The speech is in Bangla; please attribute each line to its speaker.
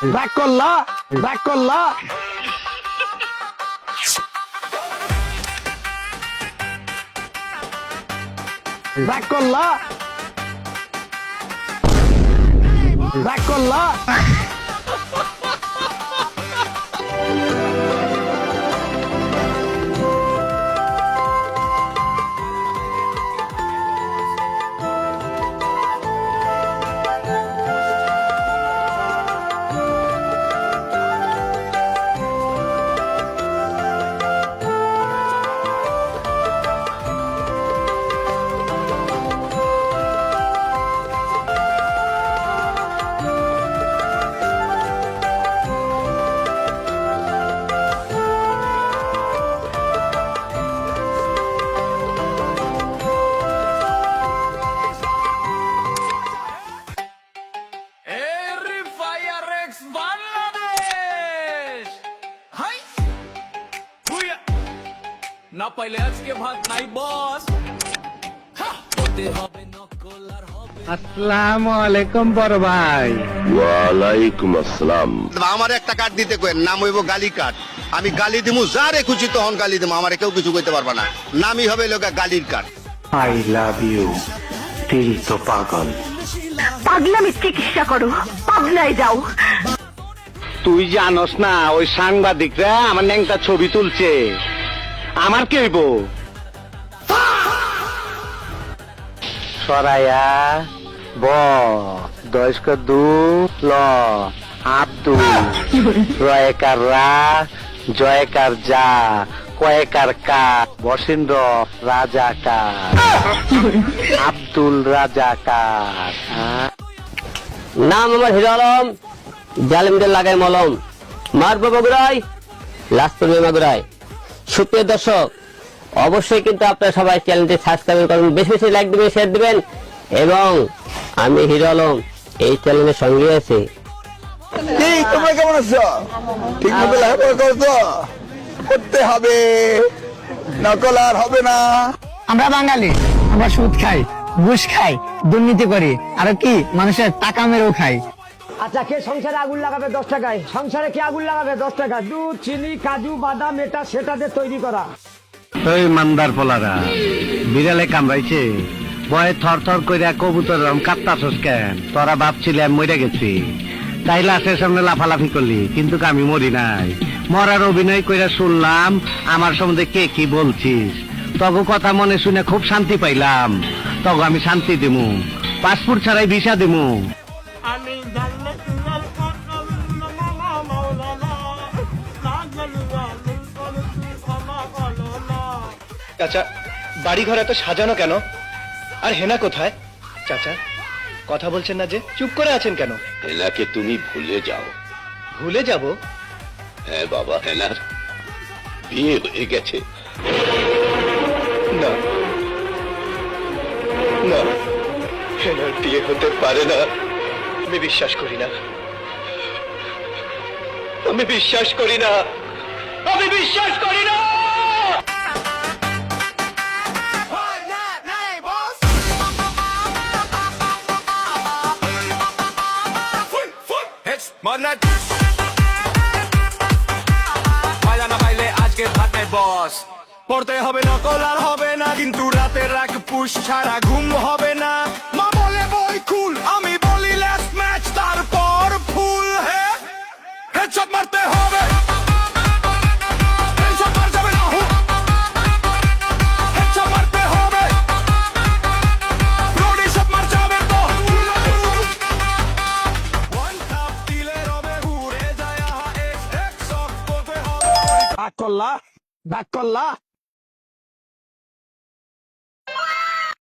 Speaker 1: ব্যাক করলা ব্যাক করলা ব্যাক করলা ব্যাক করলা
Speaker 2: না পাইলে আজকে ভাত নাই বস হতে হবে নকল আর হবে।
Speaker 3: আসসালামু আলাইকুম বড় ভাই।
Speaker 4: ওয়ালাইকুম আসসালাম।
Speaker 5: আমার একটা কার্ড দিতে কই, নাম হইব গালি কার্ড। আমি গালি দিমু, যারে খুশি তখন গালি দিমু, আমারে কেউ কিছু কইতে পারবা না। নামই হবে লোকা গালির কার্ড।
Speaker 4: আই লাভ ইউ দিল তো পাগল।
Speaker 6: পাগলামি চিকিৎসা করো, পাগলায় যাও।
Speaker 3: তুই জানোস না ওই সাংবাদিকরা আমার ন্যাংটা ছবি তুলছে, আমার কে হইব? সরাইয়া ব দয়স্ক দু ল আব্দুল রয়কার রা জয়কার যা কয়েকার কা বসেন্দ্র রাজাকার আব্দুল রাজাকার।
Speaker 7: নাম আমার হিরো আলম, জালিমদের লাগাই মলম, মারবো বগুড়াই লাশ পড়বে মাগুরাই। সুপ্রিয় দর্শক, অবশ্যই কিন্তু আপনারা সবাই চ্যানেলটি সাবস্ক্রাইব করবেন, বেশি বেশি লাইক দিবেন, শেয়ার দিবেন। এবং আমি হিরো আলম এই চ্যানেলের সঙ্গে আছি।
Speaker 5: তোমরা কেমন আছো? ঠিক মতো লেখাপড়া করছো? করতে হবে, নকল আর হবে না।
Speaker 1: আমরা বাঙালি, আমরা সুদ খাই, ঘুষ খাই, দুর্নীতি করি, আর কি মানুষের টাকা মেরেও খাই। আচ্ছা, কে সংসারে আগুন লাগাবে 10 টাকায়? সংসারে কে আগুন লাগাবে 10 টাকা? দুধ, চিনি, কাজু, বাদাম, এটা সেটা দিয়ে তৈরি করা।
Speaker 3: ওই মান্দার পোলারা বিড়ালে কামড়াইছে, ভয়ে থর থর কইরা কবুতর কাঁপতাছস কেন? তোরা ভাবছিলি আমি মরে গেছি, তাই লাশের সামনে লাফালাফি করলি, কিন্তু আমি মরি নাই। মরার অভিনয় কইরা শুনলাম আমার সম্বন্ধে কে কি বলছিস। তগো কথা মনে শুনে খুব শান্তি পাইলাম। তগো আমি শান্তি দিমু, পাসপোর্ট ছাড়াই ভিসা দিমু।
Speaker 8: চাচা, বাড়ি ঘর এত সাজানো কেন? আর হেনা কোথায়? চাচা, কথা বলছেন না যে, চুপ করে আছেন কেন?
Speaker 4: হেনাকে তুমি ভুলে যাও।
Speaker 8: ভুলে যাব?
Speaker 4: হ্যাঁ বাবা, হেনার বিয়ে হয়ে গেছে।
Speaker 8: না না, হেনার বিয়ে হতে পারে না। আমি বিশ্বাস করি না, আমি বিশ্বাস করি না, আমি বিশ্বাস করি না।
Speaker 2: বস পড়তে হবে নকল আর হবে না, কিন্তু রাতের রাগ পুশ ছাড়া ঘুম হবে না। মা বলে বই কুল, আমি বলি লেস ম্যাচ, তারপর ফুল হেডশট মারতে হবে। হেডশট মার যাবে না, হেডশট মারতে হবে। রোডি শট মার যাবে তো, ওয়ান কাপ দিলে রবে ঘুরে যায়। এক শট করতে হবে। ব্যাক করলা ব্যাক করলা